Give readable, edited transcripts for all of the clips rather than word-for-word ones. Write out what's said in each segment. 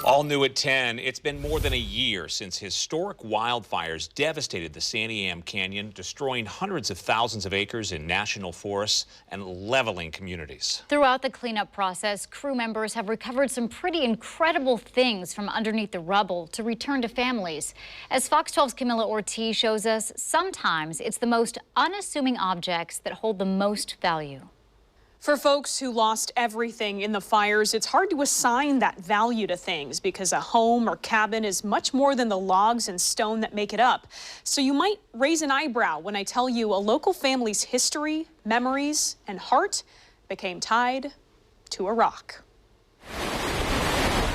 All new at 10, it's been more than a year since historic wildfires devastated the Santiam Canyon, destroying hundreds of thousands of acres in national forests and leveling communities. Throughout the cleanup process, crew members have recovered some pretty incredible things from underneath the rubble to return to families. As Fox 12's Camila Ortiz shows us, sometimes it's the most unassuming objects that hold the most value. For folks who lost everything in the fires, it's hard to assign that value to things because a home or cabin is much more than the logs and stone that make it up. So you might raise an eyebrow when I tell you a local family's history, memories, and heart became tied to a rock.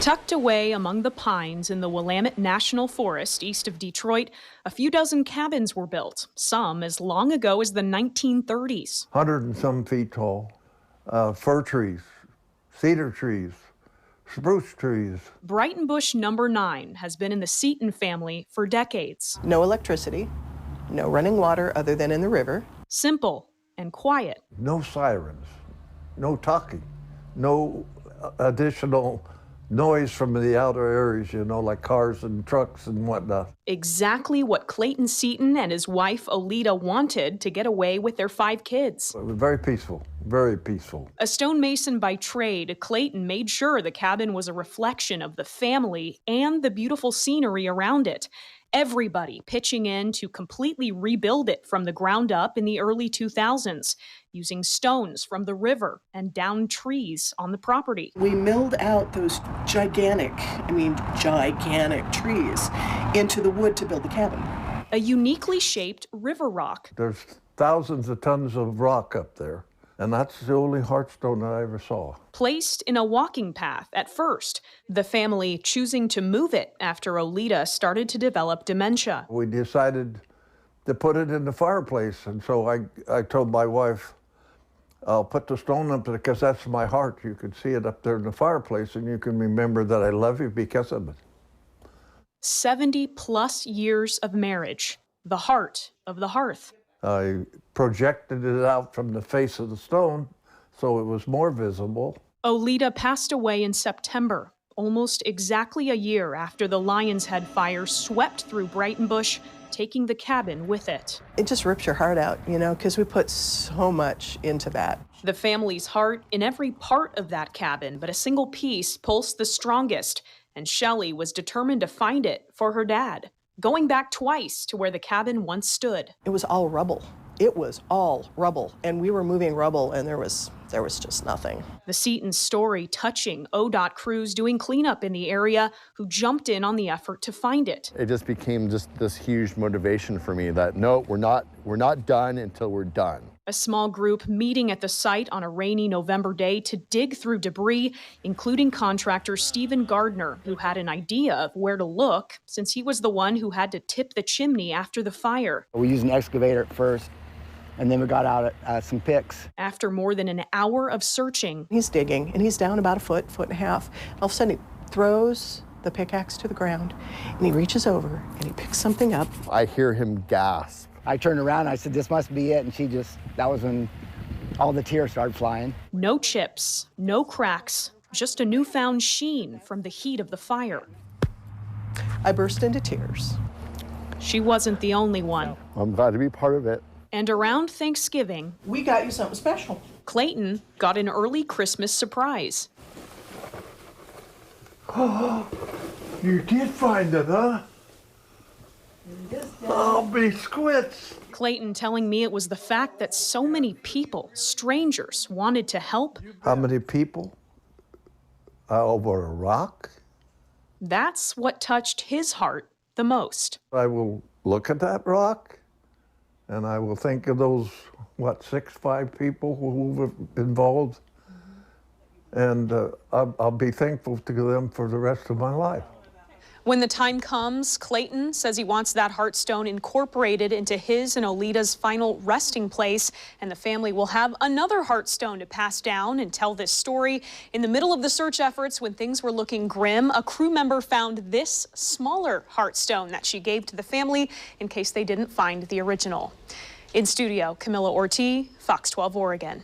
Tucked away among the pines in the Willamette National Forest east of Detroit, a few dozen cabins were built, some as long ago as the 1930s. 100 and some feet tall. Fir trees, cedar trees, spruce trees. Breitenbush number 9 has been in the Seaton family for decades. No electricity, no running water other than in the river. Simple and quiet. No sirens, no talking, no additional noise from the outer areas, you know, like cars and trucks and whatnot. Exactly what Clayton Seaton and his wife Oleta wanted to get away with their 5 kids. It was very peaceful, very peaceful. A stonemason by trade, Clayton made sure the cabin was a reflection of the family and the beautiful scenery around it. Everybody pitching in to completely rebuild it from the ground up in the early 2000s, using stones from the river and downed trees on the property. We milled out those gigantic trees into the wood to build the cabin. A uniquely shaped river rock. There's thousands of tons of rock up there, and that's the only Heartstone that I ever saw. Placed in a walking path at first, the family choosing to move it after Oleta started to develop dementia. We decided to put it in the fireplace, and so I told my wife, I'll put the stone up there because that's my heart. You can see it up there in the fireplace, and you can remember that I love you because of it. 70+ years of marriage, the heart of the hearth. I projected it out from the face of the stone so it was more visible. Oleta passed away in September, almost exactly a year after the Lion's Head fire swept through Breitenbush, taking the cabin with it. It just rips your heart out, you know, because we put so much into that. The family's heart in every part of that cabin, but a single piece pulsed the strongest, and Shelley was determined to find it for her dad, going back twice to where the cabin once stood. It was all rubble. It was all rubble, and we were moving rubble, and there was just nothing. The Seaton story touching ODOT crews doing cleanup in the area who jumped in on the effort to find it. It just became this huge motivation for me that no, we're not done until we're done. A small group meeting at the site on a rainy November day to dig through debris, including contractor Stephen Gardner, who had an idea of where to look since he was the one who had to tip the chimney after the fire. We used an excavator at first, and then we got out some picks. After more than an hour of searching, he's digging, and he's down about a foot and a half. All of a sudden, he throws the pickaxe to the ground, and he reaches over, and he picks something up. I hear him gasp. I turned around, I said, this must be it, and that was when all the tears started flying. No chips, no cracks, just a newfound sheen from the heat of the fire. I burst into tears. She wasn't the only one. I'm glad to be part of it. And around Thanksgiving, we got you something special. Clayton got an early Christmas surprise. Oh, you did find it, huh? I'll be squits. Clayton telling me it was the fact that so many people, strangers, wanted to help. How many people? Over a rock? That's what touched his heart the most. I will look at that rock, and I will think of those, 5 people who were involved, and I'll be thankful to them for the rest of my life. When the time comes, Clayton says he wants that Heartstone incorporated into his and Oleta's final resting place, and the family will have another Heartstone to pass down and tell this story. In the middle of the search efforts, when things were looking grim, a crew member found this smaller Heartstone that she gave to the family in case they didn't find the original. In studio, Camila Ortiz, Fox 12 Oregon.